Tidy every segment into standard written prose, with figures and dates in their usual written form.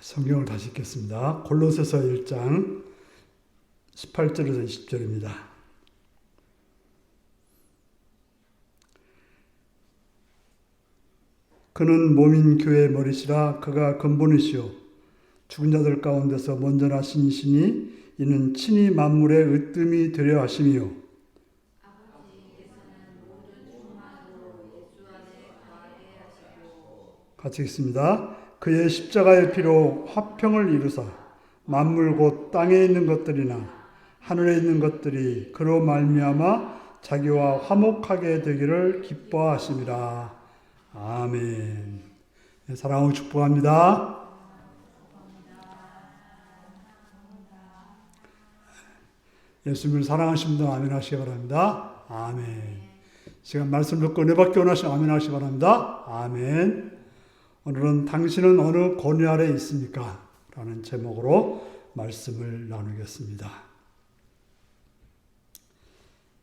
성경을 다시 읽겠습니다. 골로새서 1장 18절에서 20절입니다. 그는 몸인 교회의 머리시라. 그가 근본이시요 죽은 자들 가운데서 먼저 나신 이시니 이는 친히 만물의 으뜸이 되려 하심이요 같이 읽습니다. 그의 십자가의 피로 화평을 이루사 만물 곧 땅에 있는 것들이나 하늘에 있는 것들이 그로 말미암아 자기와 화목하게 되기를 기뻐하심이라. 아멘. 사랑하고 축복합니다. 예수님을 사랑하시는 분들 아멘 하시기 바랍니다. 아멘. 시간 말씀 듣고 은혜받기 원하시면 아멘 하시기 바랍니다. 아멘. 오늘은 당신은 어느 권위 아래 있습니까? 라는 제목으로 말씀을 나누겠습니다.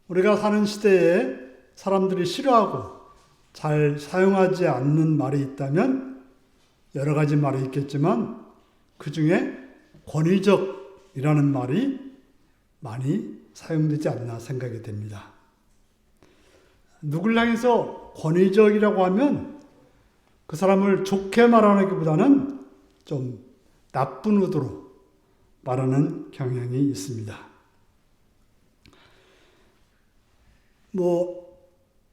우리가 사는 시대에 사람들이 싫어하고 잘 사용하지 않는 말이 있다면 여러 가지 말이 있겠지만 그 중에 권위적이라는 말이 많이 사용되지 않나 생각이 됩니다. 누굴 향해서 권위적이라고 하면 그 사람을 좋게 말하기보다는 좀 나쁜 의도로 말하는 경향이 있습니다.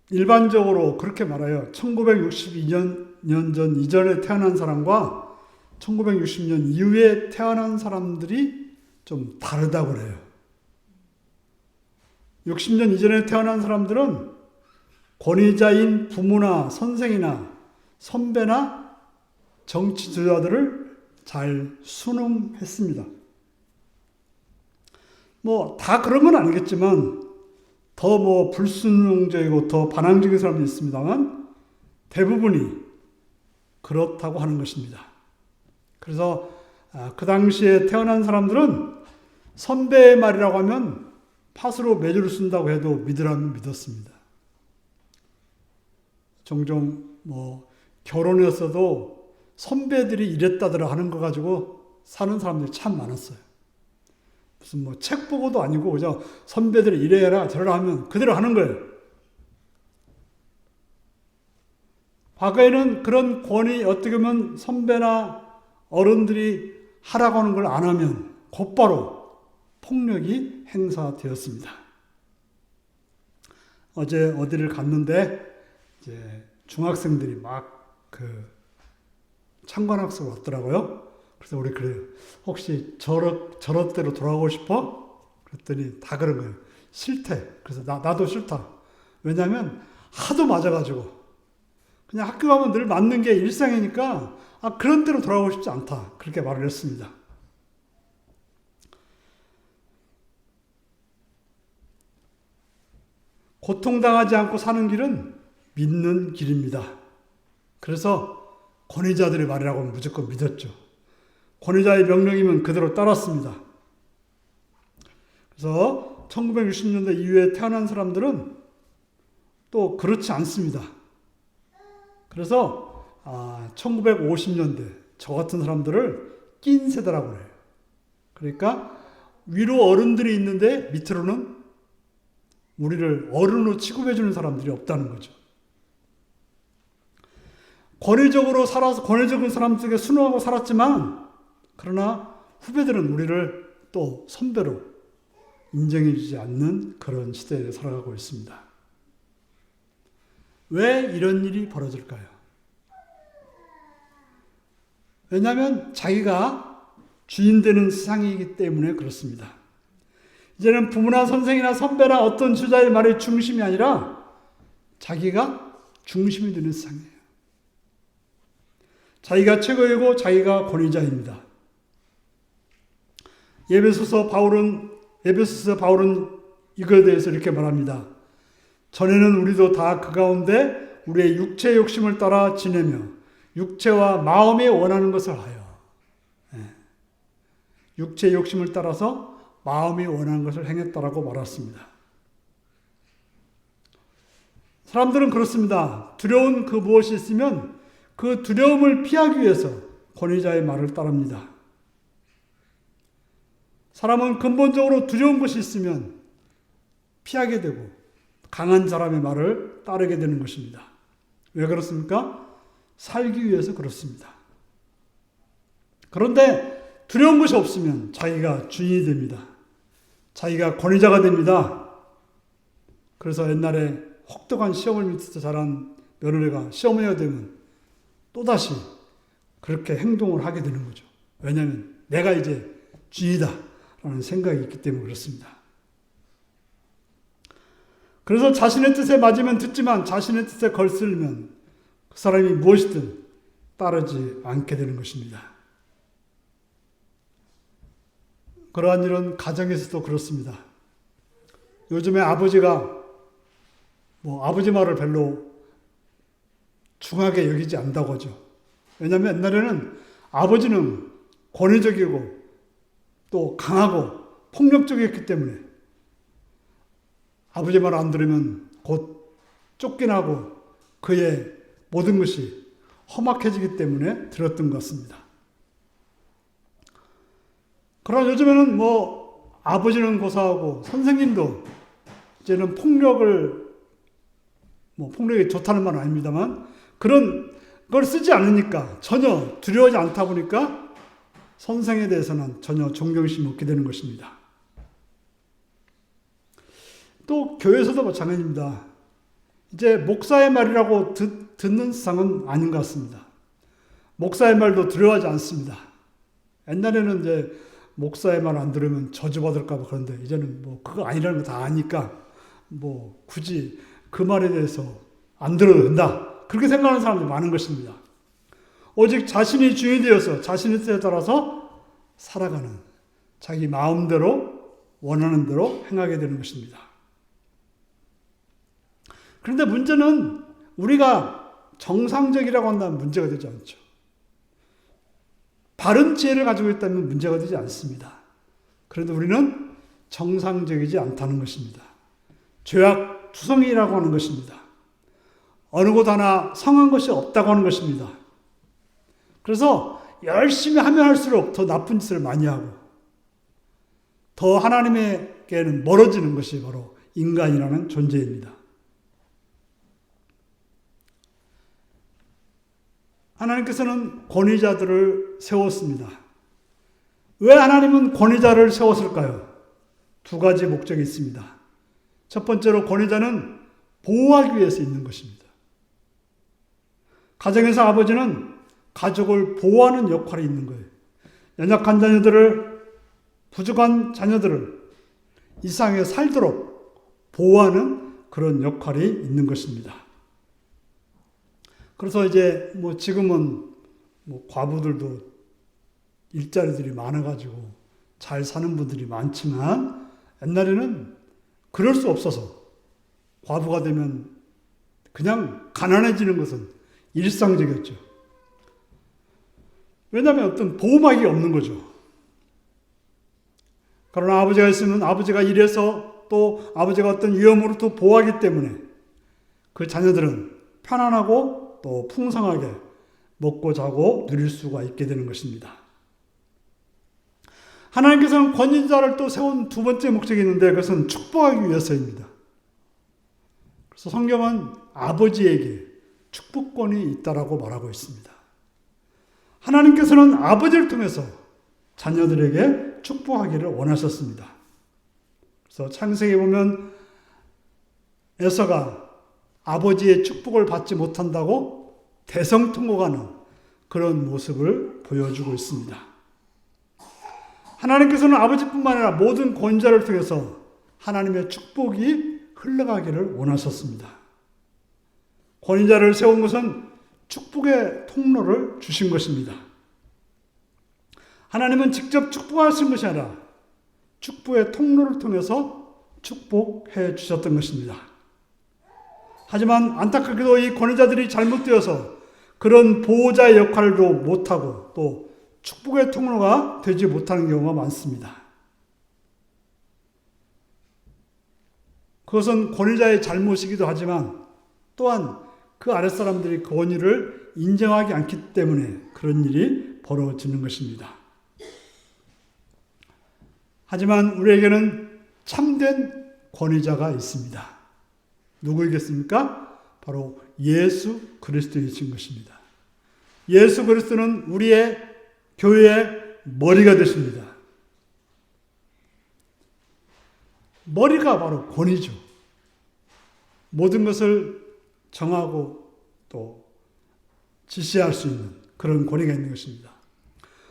일반적으로 그렇게 말해요. 1962년 전 이전에 태어난 사람과 1960년 이후에 태어난 사람들이 좀 다르다고 그래요. 60년 이전에 태어난 사람들은 권위자인 부모나 선생이나 선배나 정치 지도자들을 잘 순응했습니다. 다 그런 건 아니겠지만 더 불순응적이고 더 반항적인 사람도 있습니다만 대부분이 그렇다고 하는 것입니다. 그래서 그 당시에 태어난 사람들은 선배의 말이라고 하면 팥으로 매주를 쓴다고 해도 믿으라면 믿었습니다. 종종 결혼했어도 선배들이 이랬다더라 하는 거 가지고 사는 사람들이 참 많았어요. 무슨 책 보고도 아니고 그저 선배들이 이래라 저래라 하면 그대로 하는 거예요. 과거에는 그런 권위, 어떻게 보면 선배나 어른들이 하라고 하는 걸 안 하면 곧바로 폭력이 행사되었습니다. 어제 어디를 갔는데 이제 중학생들이 참관학습을 왔더라고요. 그래서 우리 그래요. 혹시 저렇대로 돌아가고 싶어? 그랬더니 다 그런 거예요. 싫대. 그래서 나도 싫다. 왜냐하면 하도 맞아가지고 그냥 학교 가면 늘 맞는 게 일상이니까 그런 대로 돌아가고 싶지 않다. 그렇게 말을 했습니다. 고통당하지 않고 사는 길은 믿는 길입니다. 그래서 권위자들의 말이라고 하면 무조건 믿었죠. 권위자의 명령이면 그대로 따랐습니다. 그래서 1960년대 이후에 태어난 사람들은 또 그렇지 않습니다. 그래서 1950년대 저 같은 사람들을 낀 세대라고 해요. 그러니까 위로 어른들이 있는데 밑으로는 우리를 어른으로 취급해주는 사람들이 없다는 거죠. 권위적으로 살아서 권위적인 사람 속에 순응하고 살았지만 그러나 후배들은 우리를 또 선배로 인정해주지 않는 그런 시대에 살아가고 있습니다. 왜 이런 일이 벌어질까요? 왜냐하면 자기가 주인 되는 세상이기 때문에 그렇습니다. 이제는 부모나 선생이나 선배나 어떤 주자의 말이 중심이 아니라 자기가 중심이 되는 세상이에요. 자기가 최고이고 자기가 권위자입니다. 에베소서 바울은 이거에 대해서 이렇게 말합니다. 전에는 우리도 다 그 가운데 우리의 육체의 욕심을 따라 지내며 육체와 마음이 원하는 것을 하여 육체의 욕심을 따라서 마음이 원하는 것을 행했다라고 말했습니다. 사람들은 그렇습니다. 두려운 그 무엇이 있으면 그 두려움을 피하기 위해서 권위자의 말을 따릅니다. 사람은 근본적으로 두려운 것이 있으면 피하게 되고 강한 사람의 말을 따르게 되는 것입니다. 왜 그렇습니까? 살기 위해서 그렇습니다. 그런데 두려운 것이 없으면 자기가 주인이 됩니다. 자기가 권위자가 됩니다. 그래서 옛날에 혹독한 시험을 밑에서 자란 며느리가 시어머니가 되면 또다시 그렇게 행동을 하게 되는 거죠. 왜냐하면 내가 이제 주인이다 라는 생각이 있기 때문에 그렇습니다. 그래서 자신의 뜻에 맞으면 듣지만 자신의 뜻에 걸슬면 그 사람이 무엇이든 따르지 않게 되는 것입니다. 그러한 일은 가정에서도 그렇습니다. 요즘에 아버지가 아버지 말을 별로 중하게 여기지 않는다고 하죠. 왜냐하면 옛날에는 아버지는 권위적이고 또 강하고 폭력적이었기 때문에 아버지 말 안 들으면 곧 쫓겨나고 그의 모든 것이 험악해지기 때문에 들었던 것 같습니다. 그러나 요즘에는 아버지는 고사하고 선생님도 이제는 폭력이 좋다는 말은 아닙니다만 그런 걸 쓰지 않으니까 전혀 두려워하지 않다 보니까 선생에 대해서는 전혀 존경심이 없게 되는 것입니다. 또 교회에서도 마찬가지입니다. 이제 목사의 말이라고 듣는 세상은 아닌 것 같습니다. 목사의 말도 두려워하지 않습니다. 옛날에는 이제 목사의 말 안 들으면 저주받을까 봐 그런데 이제는 그거 아니라는 거 다 아니까 굳이 그 말에 대해서 안 들어도 된다. 그렇게 생각하는 사람들이 많은 것입니다. 오직 자신이 주인이 되어서 자신의 뜻에 따라서 살아가는 자기 마음대로 원하는 대로 행하게 되는 것입니다. 그런데 문제는 우리가 정상적이라고 한다면 문제가 되지 않죠. 바른 지혜를 가지고 있다면 문제가 되지 않습니다. 그런데 우리는 정상적이지 않다는 것입니다. 죄악투성이라고 하는 것입니다. 어느 곳 하나 성한 것이 없다고 하는 것입니다. 그래서 열심히 하면 할수록 더 나쁜 짓을 많이 하고 더 하나님에게는 멀어지는 것이 바로 인간이라는 존재입니다. 하나님께서는 권위자들을 세웠습니다. 왜 하나님은 권위자를 세웠을까요? 두 가지 목적이 있습니다. 첫 번째로 권위자는 보호하기 위해서 있는 것입니다. 가정에서 아버지는 가족을 보호하는 역할이 있는 거예요. 연약한 자녀들을, 부족한 자녀들을 이 세상에 살도록 보호하는 그런 역할이 있는 것입니다. 그래서 이제 지금은 과부들도 일자리들이 많아가지고 잘 사는 분들이 많지만 옛날에는 그럴 수 없어서 과부가 되면 그냥 가난해지는 것은 일상적이었죠. 왜냐하면 어떤 보호막이 없는 거죠. 그러나 아버지가 있으면 아버지가 일해서 또 아버지가 어떤 위험으로부터 보호하기 때문에 그 자녀들은 편안하고 또 풍성하게 먹고 자고 누릴 수가 있게 되는 것입니다. 하나님께서는 권위자를 또 세운 두 번째 목적이 있는데 그것은 축복하기 위해서입니다. 그래서 성경은 아버지에게 축복권이 있다라고 말하고 있습니다. 하나님께서는 아버지를 통해서 자녀들에게 축복하기를 원하셨습니다. 그래서 창세기에 보면 에서가 아버지의 축복을 받지 못한다고 대성통곡하는 그런 모습을 보여주고 있습니다. 하나님께서는 아버지뿐만 아니라 모든 권위자를 통해서 하나님의 축복이 흘러가기를 원하셨습니다. 권위자를 세운 것은 축복의 통로를 주신 것입니다. 하나님은 직접 축복하신 것이 아니라 축복의 통로를 통해서 축복해 주셨던 것입니다. 하지만 안타깝게도 이 권위자들이 잘못되어서 그런 보호자의 역할도 못하고 또 축복의 통로가 되지 못하는 경우가 많습니다. 그것은 권위자의 잘못이기도 하지만 또한 그 아랫사람들이 권위를 인정하지 않기 때문에 그런 일이 벌어지는 것입니다. 하지만 우리에게는 참된 권위자가 있습니다. 누구이겠습니까? 바로 예수 그리스도이신 것입니다. 예수 그리스도는 우리의 교회의 머리가 되십니다. 머리가 바로 권위죠. 모든 것을 정하고 또 지시할 수 있는 그런 권위가 있는 것입니다.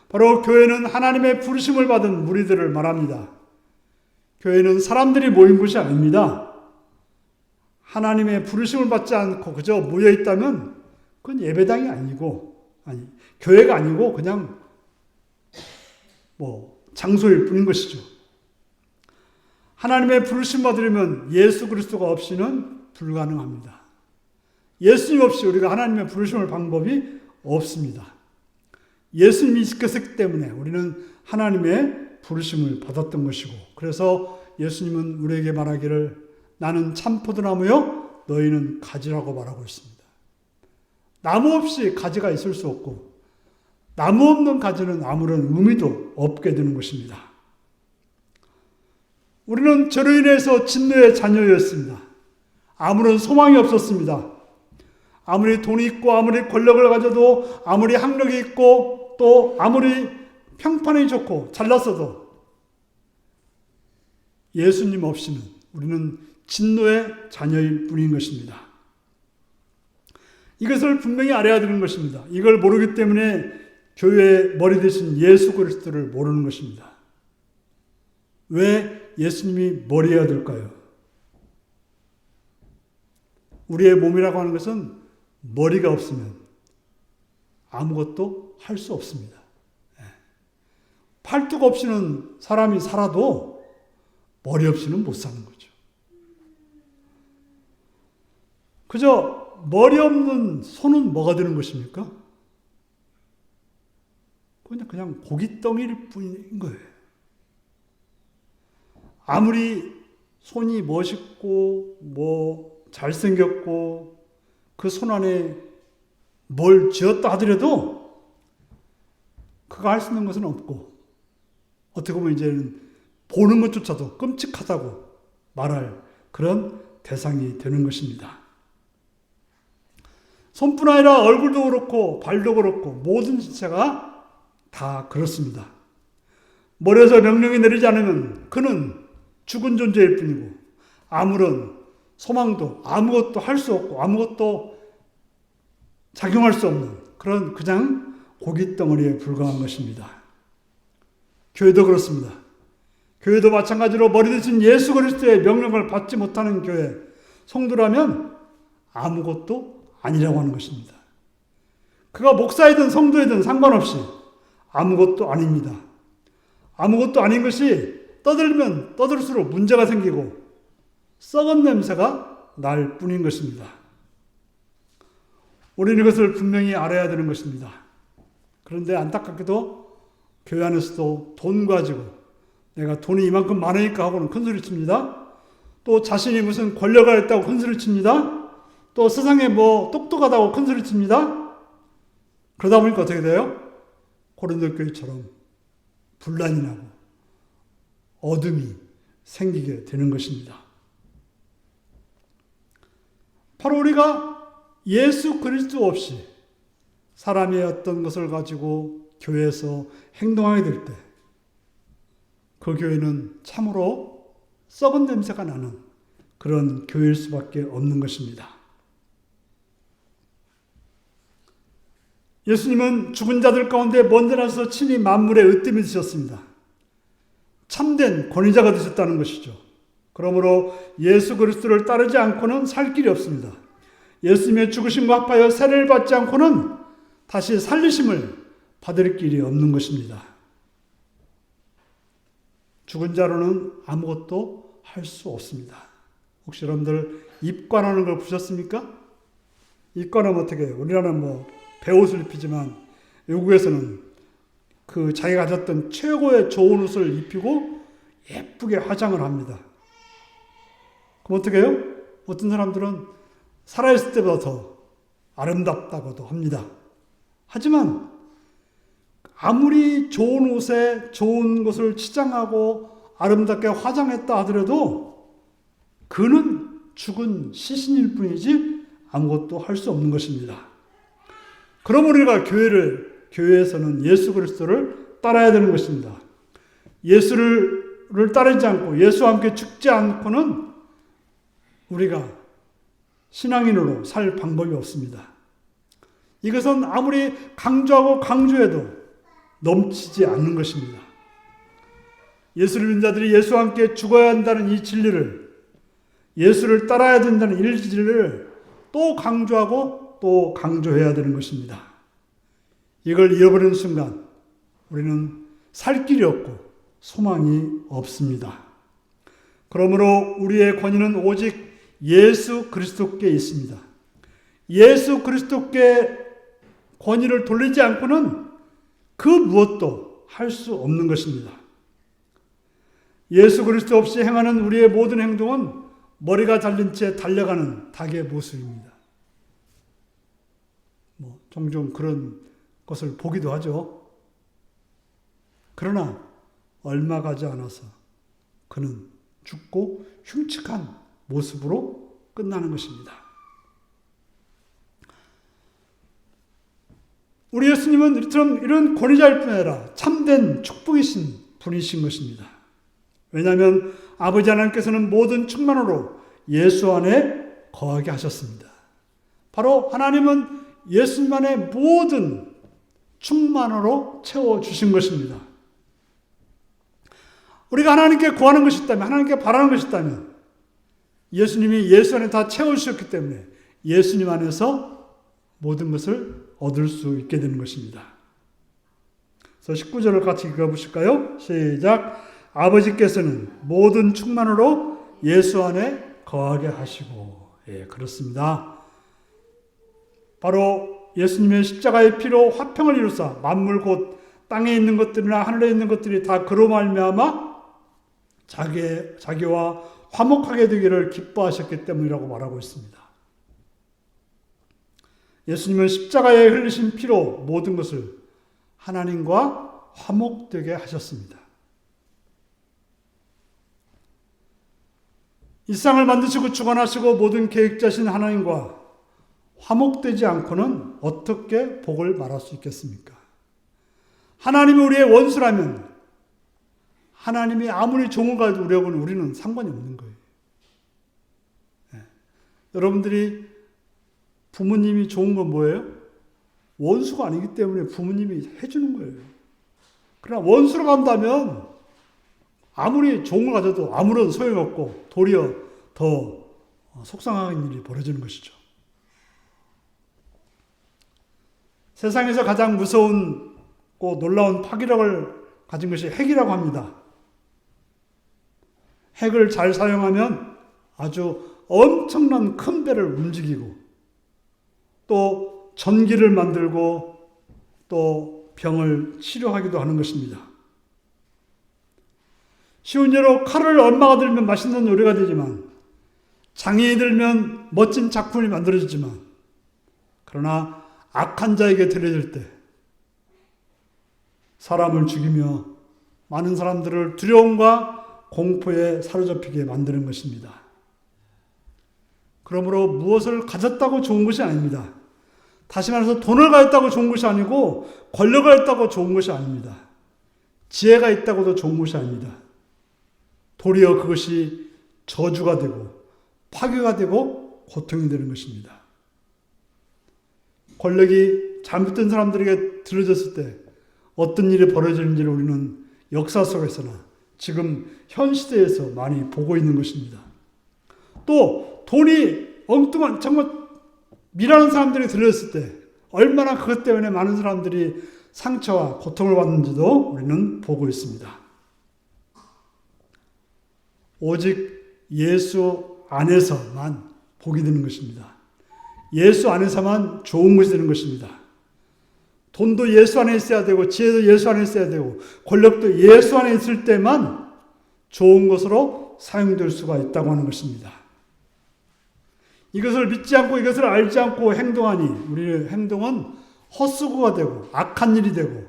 바로 교회는 하나님의 부르심을 받은 무리들을 말합니다. 교회는 사람들이 모인 곳이 아닙니다. 하나님의 부르심을 받지 않고 그저 모여 있다면 그건 예배당이 아니고, 교회가 아니고 그냥 장소일 뿐인 것이죠. 하나님의 부르심 받으려면 예수 그리스도가 없이는 불가능합니다. 예수님 없이 우리가 하나님의 부르심을 방법이 없습니다. 예수님이 있었기 때문에 우리는 하나님의 부르심을 받았던 것이고, 그래서 예수님은 우리에게 말하기를 나는 참포도나무요 너희는 가지라고 말하고 있습니다. 나무 없이 가지가 있을 수 없고 나무 없는 가지는 아무런 의미도 없게 되는 것입니다. 우리는 저로 인해서 진노의 자녀였습니다. 아무런 소망이 없었습니다. 아무리 돈이 있고 아무리 권력을 가져도 아무리 학력이 있고 또 아무리 평판이 좋고 잘났어도 예수님 없이는 우리는 진노의 자녀일 뿐인 것입니다. 이것을 분명히 알아야 되는 것입니다. 이걸 모르기 때문에 교회의 머리 되신 예수 그리스도를 모르는 것입니다. 왜 예수님이 머리여야 될까요? 우리의 몸이라고 하는 것은 머리가 없으면 아무것도 할 수 없습니다. 팔뚝 없이는 사람이 살아도 머리 없이는 못 사는 거죠. 그저 머리 없는 손은 뭐가 되는 것입니까? 그냥 고깃덩이일 뿐인 거예요. 아무리 손이 멋있고 잘생겼고 그 손 안에 뭘 쥐었다 하더라도 그가 할 수 있는 것은 없고, 어떻게 보면 이제는 보는 것조차도 끔찍하다고 말할 그런 대상이 되는 것입니다. 손뿐 아니라 얼굴도 그렇고 발도 그렇고 모든 신체가 다 그렇습니다. 머리에서 명령이 내리지 않으면 그는 죽은 존재일 뿐이고 아무런 소망도 아무것도 할 수 없고 아무것도 작용할 수 없는 그런 그냥 고깃덩어리에 불과한 것입니다. 교회도 그렇습니다. 교회도 마찬가지로 머리 대신 예수 그리스도의 명령을 받지 못하는 교회, 성도라면 아무것도 아니라고 하는 것입니다. 그가 목사이든 성도이든 상관없이 아무것도 아닙니다. 아무것도 아닌 것이 떠들면 떠들수록 문제가 생기고 썩은 냄새가 날 뿐인 것입니다. 우리는 이것을 분명히 알아야 되는 것입니다. 그런데 안타깝게도 교회 안에서도 돈 가지고 내가 돈이 이만큼 많으니까 하고는 큰소리 칩니다. 또 자신이 무슨 권력이 있다고 큰소리 칩니다. 또 세상에 똑똑하다고 큰소리 칩니다. 그러다 보니까 어떻게 돼요? 고린도 교회처럼 분란이 나고 어둠이 생기게 되는 것입니다. 바로 우리가 예수 그리스도 없이 사람의 어떤 것을 가지고 교회에서 행동하게 될 때 그 교회는 참으로 썩은 냄새가 나는 그런 교회일 수밖에 없는 것입니다. 예수님은 죽은 자들 가운데 먼데 나서 친히 만물의 으뜸이 되셨습니다. 참된 권위자가 되셨다는 것이죠. 그러므로 예수 그리스도를 따르지 않고는 살 길이 없습니다. 예수님의 죽으심과 합하여 세례를 받지 않고는 다시 살리심을 받을 길이 없는 것입니다. 죽은 자로는 아무것도 할 수 없습니다. 혹시 여러분들 입관하는 걸 보셨습니까? 입관하면 어떻게 해요? 우리나라는 배옷을 입히지만 외국에서는 그 자기가 가졌던 최고의 좋은 옷을 입히고 예쁘게 화장을 합니다. 그럼 어떻게 해요? 어떤 사람들은 살아있을 때보다 더 아름답다고도 합니다. 하지만 아무리 좋은 옷에 좋은 것을 치장하고 아름답게 화장했다 하더라도 그는 죽은 시신일 뿐이지 아무것도 할 수 없는 것입니다. 그럼 우리가 교회에서는 예수 그리스도를 따라야 되는 것입니다. 예수를 따르지 않고 예수와 함께 죽지 않고는 우리가 신앙인으로 살 방법이 없습니다. 이것은 아무리 강조하고 강조해도 넘치지 않는 것입니다. 예수를 믿는 자들이 예수와 함께 죽어야 한다는 이 진리를, 예수를 따라야 된다는 이 진리를 또 강조하고 또 강조해야 되는 것입니다. 이걸 잃어버리는 순간 우리는 살 길이 없고 소망이 없습니다. 그러므로 우리의 권위는 오직 예수 그리스도께 있습니다. 예수 그리스도께 권위를 돌리지 않고는 그 무엇도 할 수 없는 것입니다. 예수 그리스도 없이 행하는 우리의 모든 행동은 머리가 잘린 채 달려가는 닭의 모습입니다. 종종 그런 것을 보기도 하죠. 그러나 얼마 가지 않아서 그는 죽고 흉측한 모습으로 끝나는 것입니다. 우리 예수님은 이런 권위자일 뿐 아니라 참된 축복이신 분이신 것입니다. 왜냐하면 아버지 하나님께서는 모든 충만으로 예수 안에 거하게 하셨습니다. 바로 하나님은 예수님 안에 모든 충만으로 채워주신 것입니다. 우리가 하나님께 구하는 것이 있다면, 하나님께 바라는 것이 있다면 예수님이 예수 안에 다 채워주셨기 때문에 예수님 안에서 모든 것을 얻을 수 있게 되는 것입니다. 그래서 19절을 같이 읽어보실까요? 시작. 아버지께서는 모든 충만으로 예수 안에 거하게 하시고. 예, 그렇습니다. 바로 예수님의 십자가의 피로 화평을 이루사 만물 곧 땅에 있는 것들이나 하늘에 있는 것들이 다 그로 말미암아 자기와 화목하게 되기를 기뻐하셨기 때문이라고 말하고 있습니다. 예수님은 십자가에 흘리신 피로 모든 것을 하나님과 화목되게 하셨습니다. 이 세상을 만드시고 주관하시고 모든 계획자신 하나님과 화목되지 않고는 어떻게 복을 말할 수 있겠습니까? 하나님이 우리의 원수라면 하나님이 아무리 종을 가지려고는 우리는 상관이 없는 거예요. 네. 여러분들이 부모님이 좋은 건 뭐예요? 원수가 아니기 때문에 부모님이 해주는 거예요. 그러나 원수로 간다면 아무리 종을 가져도 아무런 소용없고 도리어 더 속상한 일이 벌어지는 것이죠. 세상에서 가장 무서운 놀라운 파괴력을 가진 것이 핵이라고 합니다. 핵을 잘 사용하면 아주 엄청난 큰 배를 움직이고 또 전기를 만들고 또 병을 치료하기도 하는 것입니다. 쉬운 예로 칼을 얼마가 들면 맛있는 요리가 되지만 장이 들면 멋진 작품이 만들어지지만 그러나 악한 자에게 들려질 때 사람을 죽이며 많은 사람들을 두려움과 공포에 사로잡히게 만드는 것입니다. 그러므로 무엇을 가졌다고 좋은 것이 아닙니다. 다시 말해서 돈을 가졌다고 좋은 것이 아니고 권력을 가졌다고 좋은 것이 아닙니다. 지혜가 있다고도 좋은 것이 아닙니다. 도리어 그것이 저주가 되고 파괴가 되고 고통이 되는 것입니다. 권력이 잘못된 사람들에게 들려졌을 때 어떤 일이 벌어지는지를 우리는 역사 속에서나 지금 현 시대에서 많이 보고 있는 것입니다. 또 돈이 엉뚱한 정말 미라는 사람들이 들렸을 때 얼마나 그것 때문에 많은 사람들이 상처와 고통을 받는지도 우리는 보고 있습니다. 오직 예수 안에서만 복이 되는 것입니다. 예수 안에서만 좋은 것이 되는 것입니다. 돈도 예수 안에 있어야 되고 지혜도 예수 안에 있어야 되고 권력도 예수 안에 있을 때만 좋은 것으로 사용될 수가 있다고 하는 것입니다. 이것을 믿지 않고 이것을 알지 않고 행동하니 우리의 행동은 헛수고가 되고 악한 일이 되고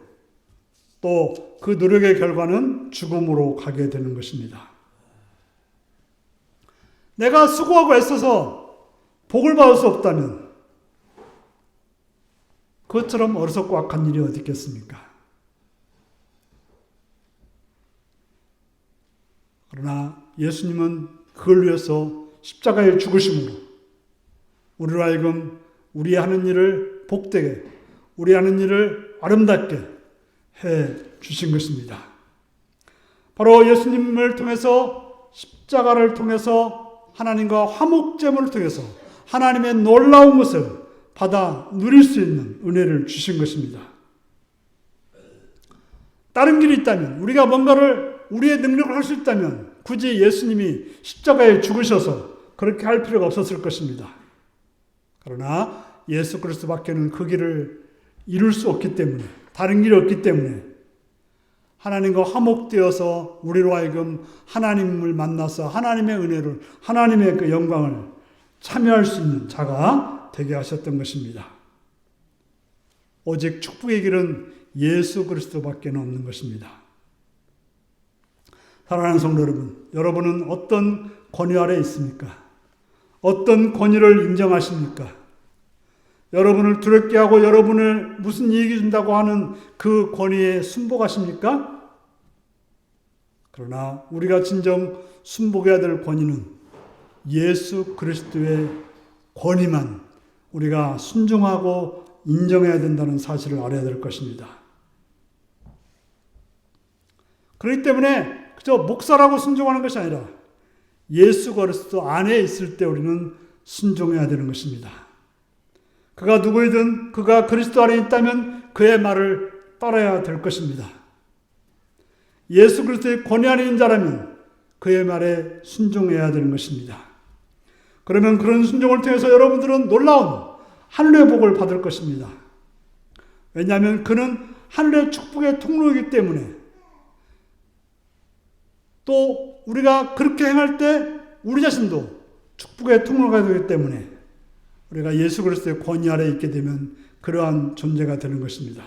또 그 노력의 결과는 죽음으로 가게 되는 것입니다. 내가 수고하고 애써서 복을 받을 수 없다면 그것처럼 어리석고 악한 일이 어디 있겠습니까? 그러나 예수님은 그걸 위해서 십자가에 죽으심으로 우리로 하여금 우리 하는 일을 복되게, 우리 하는 일을 아름답게 해 주신 것입니다. 바로 예수님을 통해서, 십자가를 통해서, 하나님과 화목제물을 통해서 하나님의 놀라운 것을 받아 누릴 수 있는 은혜를 주신 것입니다. 다른 길이 있다면, 우리가 뭔가를 우리의 능력을 할 수 있다면 굳이 예수님이 십자가에 죽으셔서 그렇게 할 필요가 없었을 것입니다. 그러나 예수 그리스도밖에는 그 길을 이룰 수 없기 때문에, 다른 길이 없기 때문에 하나님과 화목되어서 우리로 하여금 하나님을 만나서 하나님의 은혜를, 하나님의 그 영광을 참여할 수 있는 자가 되게 하셨던 것입니다. 오직 축복의 길은 예수 그리스도밖에 없는 것입니다. 사랑하는 성도 여러분, 여러분은 어떤 권위 아래 있습니까? 어떤 권위를 인정하십니까? 여러분을 두렵게 하고 여러분을 무슨 이익이 준다고 하는 그 권위에 순복하십니까? 그러나 우리가 진정 순복해야 될 권위는 예수 그리스도의 권위만 우리가 순종하고 인정해야 된다는 사실을 알아야 될 것입니다. 그렇기 때문에 그저 목사라고 순종하는 것이 아니라 예수 그리스도 안에 있을 때 우리는 순종해야 되는 것입니다. 그가 누구이든 그가 그리스도 안에 있다면 그의 말을 따라야 될 것입니다. 예수 그리스도의 권위 안에 있는 자라면 그의 말에 순종해야 되는 것입니다. 그러면 그런 순종을 통해서 여러분들은 놀라운 하늘의 복을 받을 것입니다. 왜냐하면 그는 하늘의 축복의 통로이기 때문에, 또 우리가 그렇게 행할 때 우리 자신도 축복의 통로가 되기 때문에 우리가 예수 그리스도의 권위 아래에 있게 되면 그러한 존재가 되는 것입니다.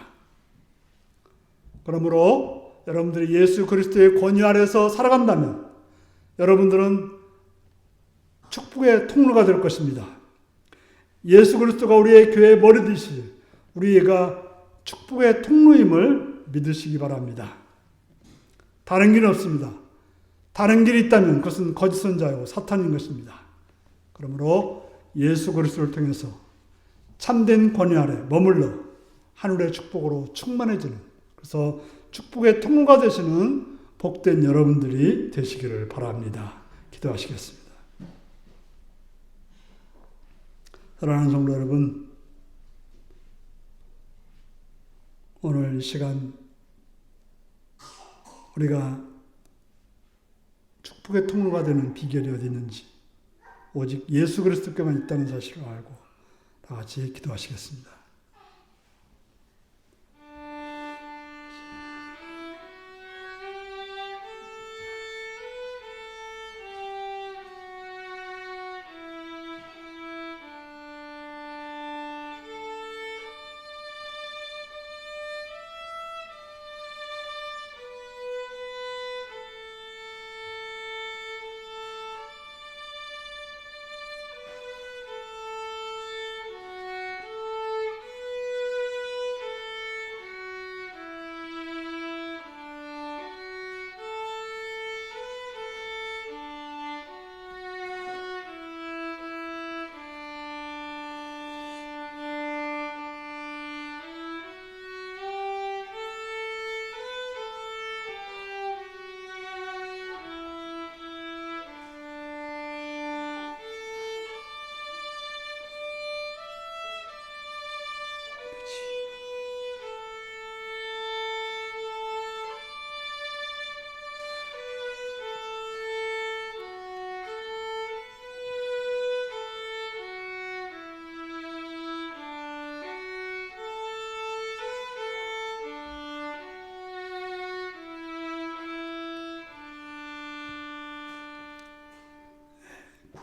그러므로 여러분들이 예수 그리스도의 권위 아래에서 살아간다면 여러분들은 축복의 통로가 될 것입니다. 예수 그리스도가 우리의 교회의 머리듯이 우리가 축복의 통로임을 믿으시기 바랍니다. 다른 길은 없습니다. 다른 길이 있다면 그것은 거짓 선자요 사탄인 것입니다. 그러므로 예수 그리스도를 통해서 참된 권위 아래 머물러 하늘의 축복으로 충만해지는, 그래서 축복의 통로가 되시는 복된 여러분들이 되시기를 바랍니다. 기도하시겠습니다. 사랑하는 성도 여러분, 오늘 이 시간 우리가 축복의 통로가 되는 비결이 어디 있는지 오직 예수 그리스도께만 있다는 사실을 알고 다 같이 기도하시겠습니다.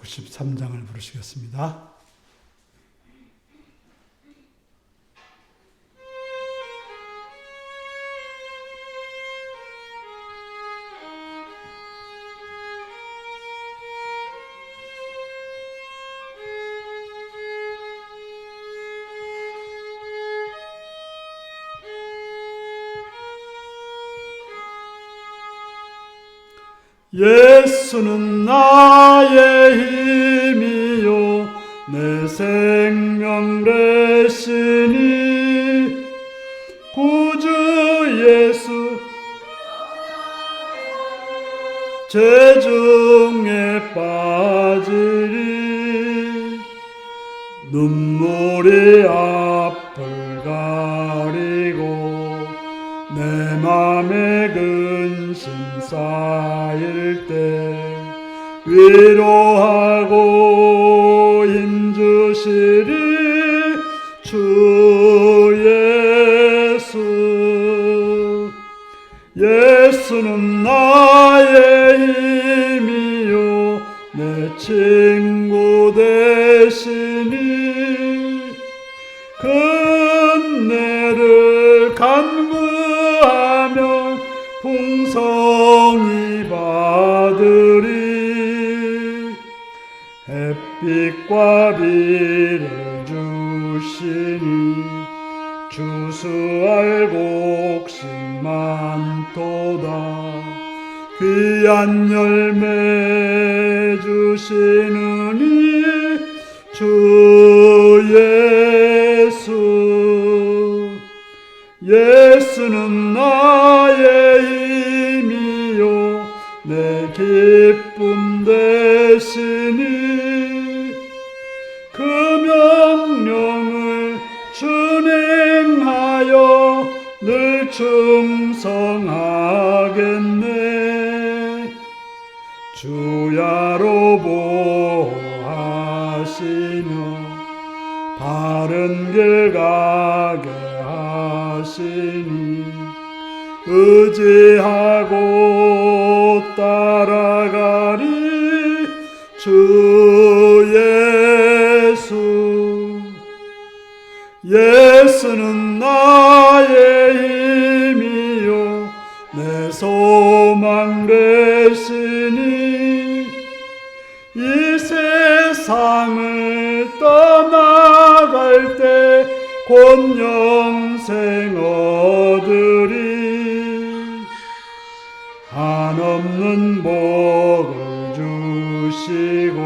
(93장을) 부르시겠습니다. 예수는 나의 힘이요 내 생명 되시니 구주 예수 죄중에 빠지리 눈물이 앞을 가리고 내 맘에 근심 쌓일 때 위로하고 힘주시리 주 예수. 예수는 나의 힘이요 내 친구 되시니 은혜를 간구하면 풍성히 받으리 햇빛과 비를 주시니 주수할 곡식 많도다 귀한 열매 주시느니 주 예수. 예수는 나의 힘이요 내 기쁨 되시니 그 명령을 준행하여 늘 충성하겠네 주야로 보호하시며 바른 길 가게 하시니 의지하고 따라가리 주 예수. 예수는 나의 힘이요 내 소망 되시니 이 세상을 떠나갈 때 곧 영생 얻으리 한없는 복을 주시고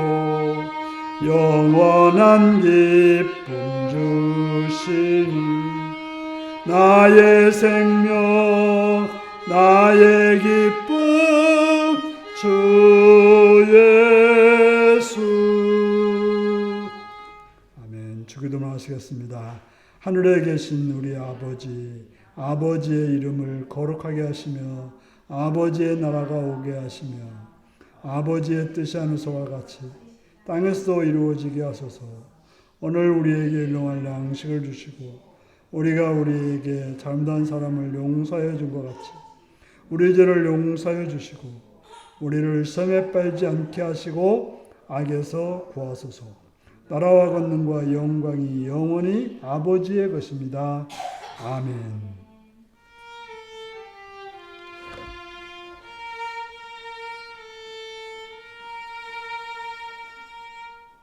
영원한 기쁨 주시니 나의 생명 나의 기쁨 주 예수. 아멘. 주기도문 하시겠습니다. 하늘에 계신 우리 아버지, 아버지의 이름을 거룩하게 하시며 아버지의 나라가 오게 하시며 아버지의 뜻이 하늘서와 같이 땅에서도 이루어지게 하소서. 오늘 우리에게 일용할 양식을 주시고 우리가 우리에게 잘못한 사람을 용서해 준 것 같이 우리 죄를 용서해 주시고 우리를 시험에 빠지지 않게 하시고 악에서 구하소서. 나라와 권능과 영광이 영원히 아버지의 것입니다. 아멘.